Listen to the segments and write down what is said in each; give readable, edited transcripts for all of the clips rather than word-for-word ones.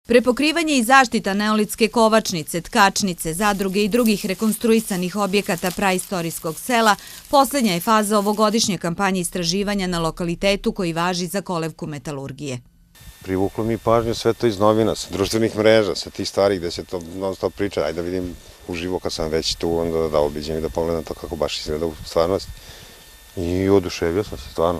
Prepokrivanje i zaštita neolitske kovačnice, tkačnice, zadruge i drugih rekonstruisanih objekata praistorijskog sela poslednja je faza ovogodišnje kampanje istraživanja na lokalitetu koji važi za kolevku metalurgije. Privuklo mi pažnju sve to iz novina, sa društvenih mreža, sa tih starih gde se to non stop priča. Ajde da vidim uživo kad sam već tu, onda da obiđem i da pogledam to kako baš izgleda u stvarnosti. I oduševio sam se stvarno.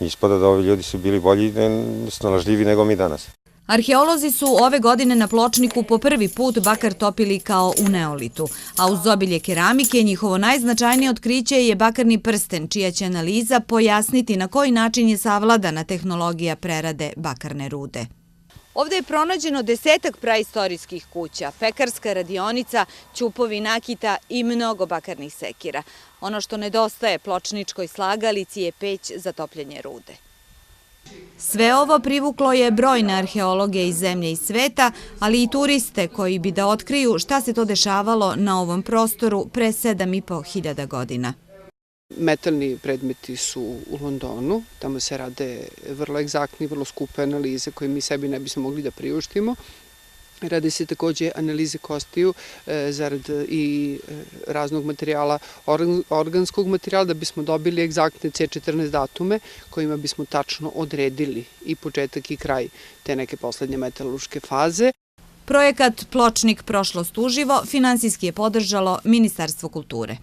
Ispada da ovi ljudi su bili bolji i snalažljivi nego mi danas. Arheolozi su ove godine na Pločniku po prvi put bakar topili kao u neolitu, a uz obilje keramike njihovo najznačajnije otkriće je bakarni prsten, čija će analiza pojasniti na koji način je savladana tehnologija prerade bakarne rude. Ovde je pronađeno 10-ak praistorijskih kuća, pekarska radionica, ćupovi nakita i mnogo bakarnih sekira. Ono što nedostaje pločničkoj slagalici je peć za topljenje rude. Sve ovo privuklo je brojne arheologe iz zemlje i sveta, ali i turiste koji bi da otkriju šta se to dešavalo na ovom prostoru pre 7.500 godina. Metalni predmeti su u Londonu, tamo se rade vrlo egzaktne i vrlo skupe analize koje mi sebi ne bismo mogli da priuštimo. Rade se takođe analize kostiju zarad i raznog materijala, organskog materijala, da bismo dobili egzaktne C14 datume kojima bismo tačno odredili i početak i kraj te neke poslednje metalurške faze. Projekat Pločnik prošlost uživo finansijski je podržalo Ministarstvo kulture.